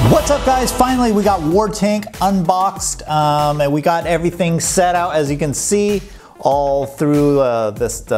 What's up guys, finally we got Wartank unboxed and we got everything set out, as you can see, all through this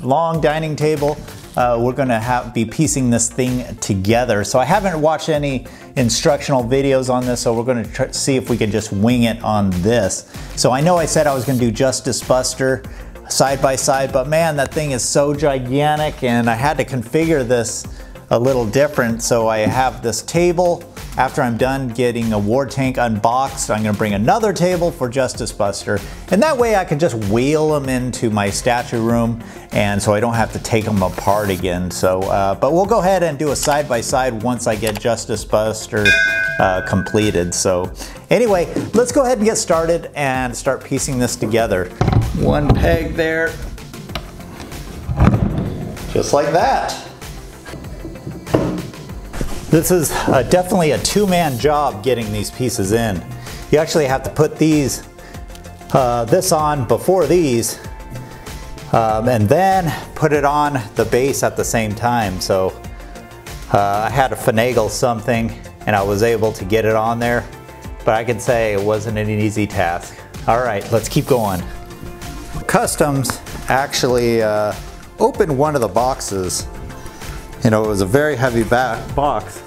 long dining table. We're gonna be piecing this thing together. So I haven't watched any instructional videos on this, so we're gonna see if we can just wing it on this. So I know I said I was gonna do Justice Buster side by side, but man, that thing is so gigantic and I had to configure this a little different. So I have this table. After I'm done getting a Wartank unboxed, I'm gonna bring another table for Justice Buster. And that way I can just wheel them into my statue room, and so I don't have to take them apart again. So, but we'll go ahead and do a side by side once I get Justice Buster completed. So anyway, let's go ahead and get started and start piecing this together. One peg there, just like that. This is definitely a two-man job getting these pieces in. You actually have to put these, this on before these, and then put it on the base at the same time. So I had to finagle something and I was able to get it on there, but I can say it wasn't an easy task. All right, let's keep going. Customs actually opened one of the boxes. You know, it was a very heavy box,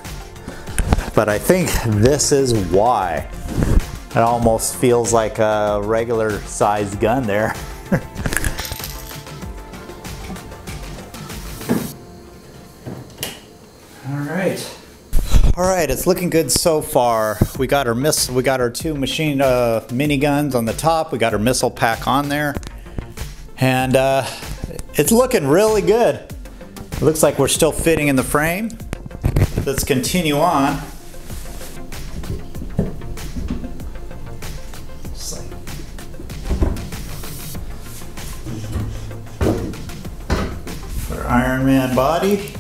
but I think this is why. It almost feels like a regular sized gun there. All right, it's looking good so far. We got our two machine mini guns on the top. We got our missile pack on there, and it's looking really good. It looks like we're still fitting in the frame. Let's continue on. Our Iron Man body.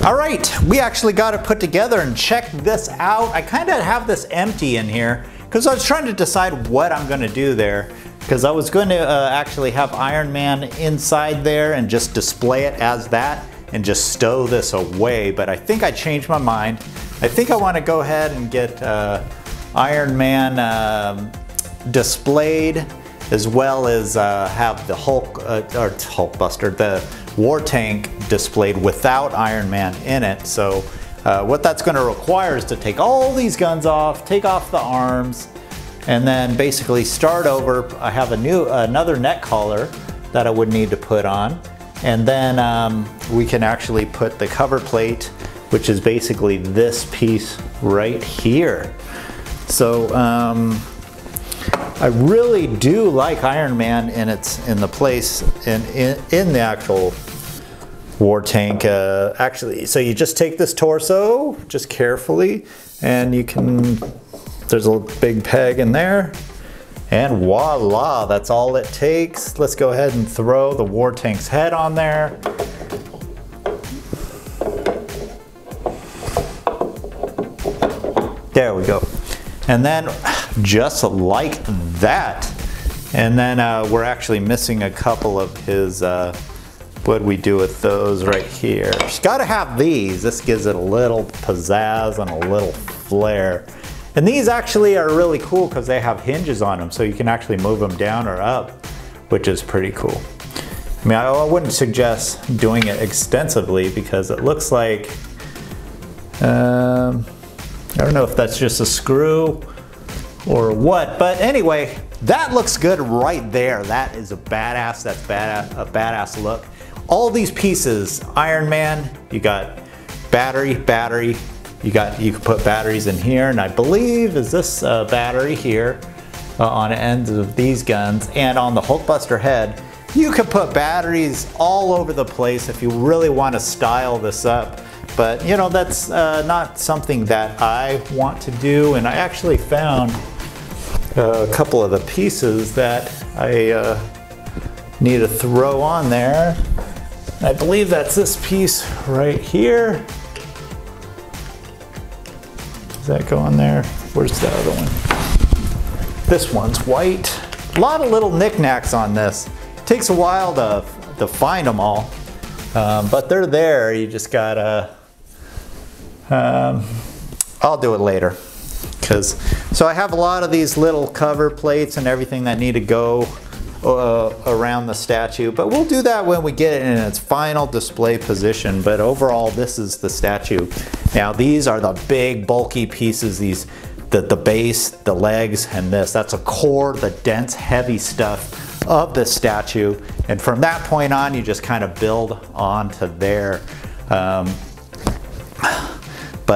All right, we actually got it put together, and check this out. I kind of have this empty in here because I was trying to decide what I'm going to do there, because I was going to actually have Iron Man inside there and just display it as that and just stow this away, but I think I changed my mind. I think I want to go ahead and get Iron Man displayed, as well as have the Hulkbuster, the Wartank displayed without Iron Man in it. So what that's going to require is to take all these guns off, take off the arms, and then basically start over. I have another neck collar that I would need to put on, and then we can actually put the cover plate, which is basically this piece right here. So I really do like Iron Man in the place in the actual Wartank. Actually, so you just take this torso just carefully, and you can, there's a big peg in there, and voila, that's all it takes. Let's go ahead and throw the Wartank's head on there. There we go. And then just like that. And then we're actually missing a couple of his, what do we do with those right here? Just gotta have these. This gives it a little pizzazz and a little flair. And these actually are really cool because they have hinges on them, so you can actually move them down or up, which is pretty cool. I mean, I wouldn't suggest doing it extensively because it looks like, I don't know if that's just a screw or what, but anyway, that looks good right there. That is a badass, a badass look. All these pieces, Iron Man, you got battery, you can put batteries in here, and I believe is this battery here on the ends of these guns, and on the Hulkbuster head, you can put batteries all over the place if you really want to style this up. But you know, that's not something that I want to do, and I actually found a couple of the pieces that I need to throw on there. I believe that's this piece right here. Does that go on there? Where's the other one? This one's white. A lot of little knickknacks on this. It takes a while to find them all, but they're there. You just gotta, I'll do it later. So I have a lot of these little cover plates and everything that need to go around the statue, but we'll do that when we get it in its final display position. But overall, this is the statue. Now these are the big bulky pieces, the base, the legs, and this. That's a core, the dense, heavy stuff of the statue. And from that point on, you just kind of build onto there. But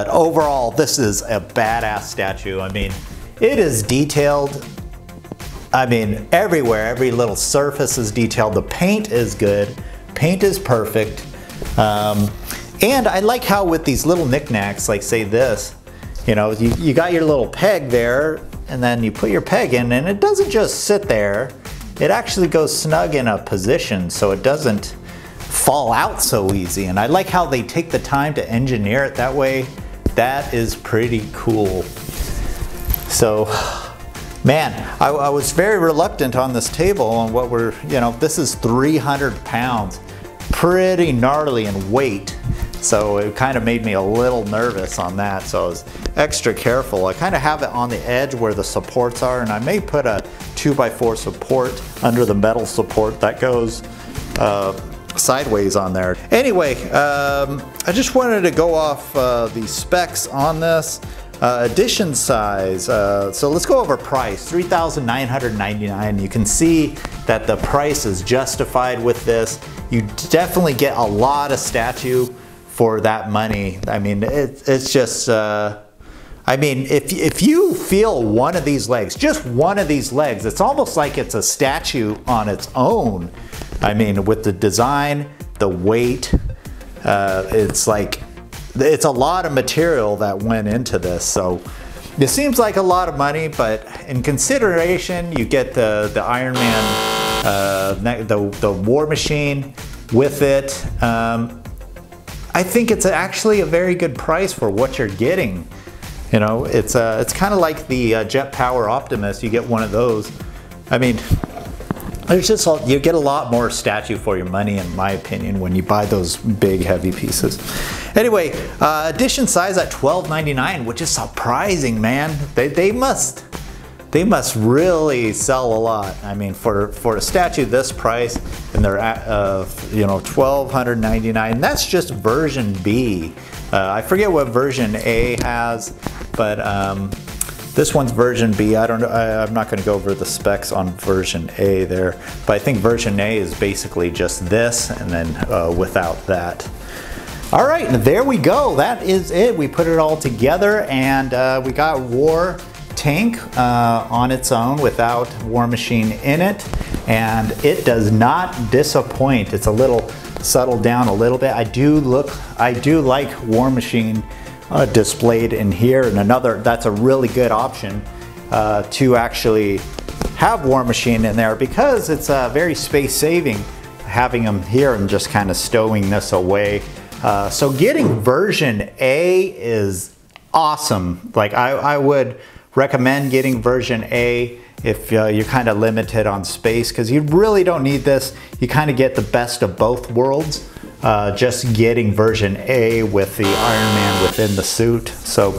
overall, this is a badass statue. I mean, it is detailed. I mean, everywhere, every little surface is detailed. The paint is good. Paint is perfect. And I like how with these little knickknacks, like say this, you know, you got your little peg there, and then you put your peg in, and it doesn't just sit there. It actually goes snug in a position so it doesn't fall out so easy. And I like how they take the time to engineer it that way. That is pretty cool. So, man, I was very reluctant on this table on what we're, you know, this is 300 pounds. Pretty gnarly in weight. So it kind of made me a little nervous on that. So I was extra careful. I kind of have it on the edge where the supports are, and I may put a 2x4 support under the metal support that goes sideways on there. Anyway, I just wanted to go off the specs on this. Edition size, so let's go over price, $3,999. You can see that the price is justified with this. You definitely get a lot of statue for that money. I mean, it's just, I mean, if you feel one of these legs, just one of these legs, it's almost like it's a statue on its own. I mean, with the design, the weight, it's like, it's a lot of material that went into this. So it seems like a lot of money, but in consideration, you get the Iron Man, the War Machine with it. I think it's actually a very good price for what you're getting. You know, it's kind of like the Jet Power Optimus. You get one of those. I mean, there's just you get a lot more statue for your money, in my opinion, when you buy those big, heavy pieces. Anyway, edition size at $12.99, which is surprising, man. They must really sell a lot. I mean, for a statue this price, and they're at you know, $1,299. That's just version B. I forget what version A has, but this one's version B. I don't know. I'm not going to go over the specs on version A there, but I think version A is basically just this, and then without that. All right, there we go. That is it. We put it all together, and we got Wartank on its own without War Machine in it, and it does not disappoint. It's a little settled down a little bit. I do like War Machine displayed in here, and that's a really good option to actually have War Machine in there, because it's very space saving having them here and just kind of stowing this away. So getting version A is awesome. Like I would recommend getting version A if you're kind of limited on space, because you really don't need this. You kind of get the best of both worlds. Just getting version A with the Iron Man within the suit. So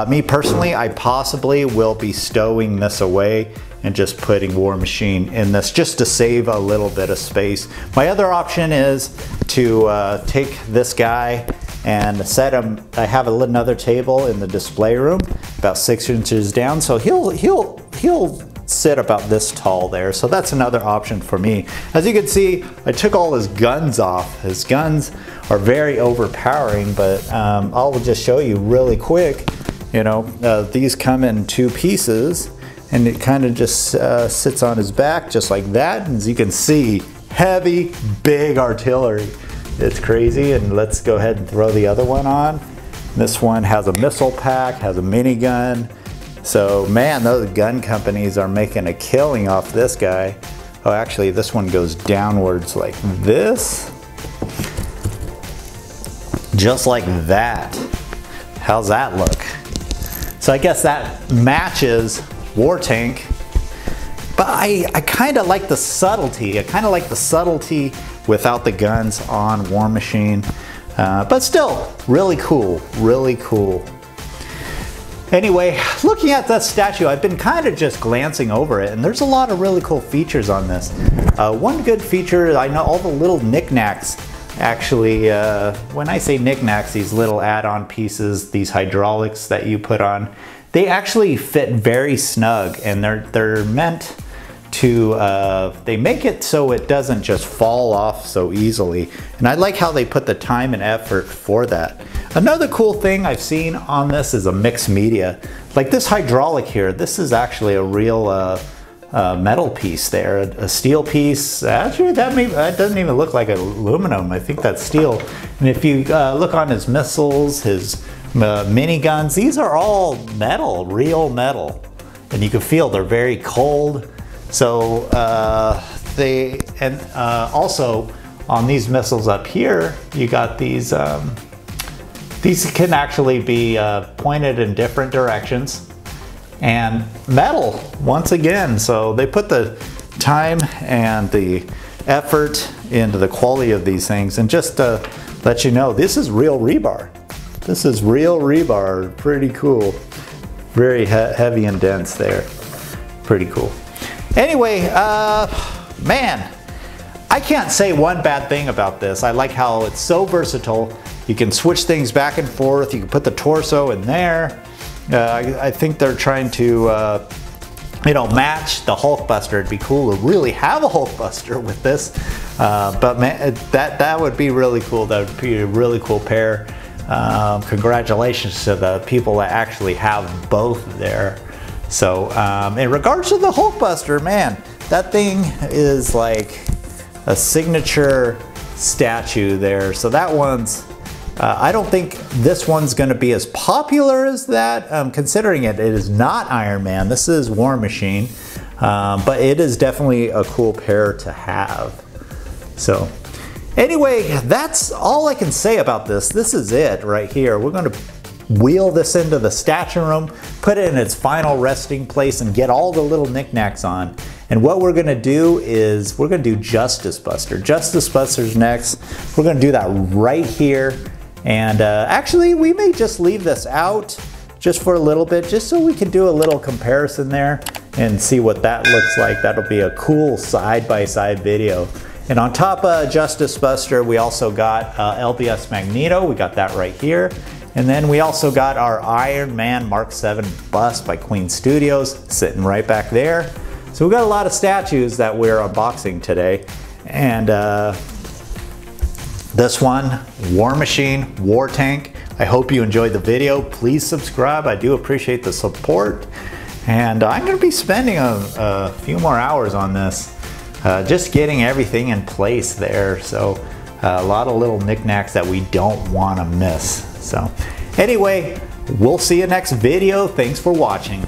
me personally, I possibly will be stowing this away and just putting War Machine in this just to save a little bit of space. My other option is to take this guy and set him. I have another table in the display room about 6 inches down, so he'll sit about this tall there. So that's another option for me. As you can see, I took all his guns off. His guns are very overpowering, but I'll just show you really quick. You know, these come in 2 pieces, and it kind of just sits on his back just like that. And as you can see, heavy, big artillery. It's crazy. And let's go ahead and throw the other one on. This one has a missile pack, has a minigun. So man, those gun companies are making a killing off this guy. Oh, actually this one goes downwards like this. Just like that. How's that look? So I guess that matches Wartank. But I kind of like the subtlety. I kind of like the subtlety without the guns on War Machine. But still, really cool, really cool. Anyway, looking at that statue, I've been kind of just glancing over it, and there's a lot of really cool features on this. One good feature, I know all the little knickknacks, actually, when I say knickknacks, these little add-on pieces, these hydraulics that you put on, they actually fit very snug, and they're meant to, they make it so it doesn't just fall off so easily. And I like how they put the time and effort for that. Another cool thing I've seen on this is a mixed media. Like this hydraulic here, this is actually a real metal piece there, a steel piece. Actually, that doesn't even look like aluminum. I think that's steel. And if you look on his missiles, his miniguns, these are all metal, real metal. And you can feel they're very cold. So also on these missiles up here, you got these can actually be pointed in different directions, and metal once again. So they put the time and the effort into the quality of these things. And just to let you know, this is real rebar. This is real rebar, pretty cool. Very heavy and dense there, pretty cool. Anyway, man, I can't say one bad thing about this. I like how it's so versatile. You can switch things back and forth. You can put the torso in there. I think they're trying to, you know, match the Hulkbuster. It'd be cool to really have a Hulkbuster with this. But man, that would be really cool. That would be a really cool pair. Congratulations to the people that actually have both there. So in regards to the Hulkbuster, man, that thing is like a signature statue there. So that one's, I don't think this one's going to be as popular as that, considering it is not Iron Man. This is War Machine, but it is definitely a cool pair to have. So anyway, that's all I can say about this. This is it right here. We're going to wheel this into the statue room, put it in its final resting place, and get all the little knickknacks on. And what we're gonna do is we're gonna do Justice Buster. Justice Buster's next. We're gonna do that right here. And actually, we may just leave this out just for a little bit, just so we can do a little comparison there and see what that looks like. That'll be a cool side-by-side video. And on top of Justice Buster, we also got LBS Magneto. We got that right here. And then we also got our Iron Man Mark 7 bust by Queen Studios sitting right back there. So we got a lot of statues that we're unboxing today. And this one, War Machine, Wartank. I hope you enjoyed the video. Please subscribe. I do appreciate the support. And I'm going to be spending a few more hours on this, just getting everything in place there. So a lot of little knickknacks that we don't want to miss. So anyway, we'll see you next video. Thanks for watching.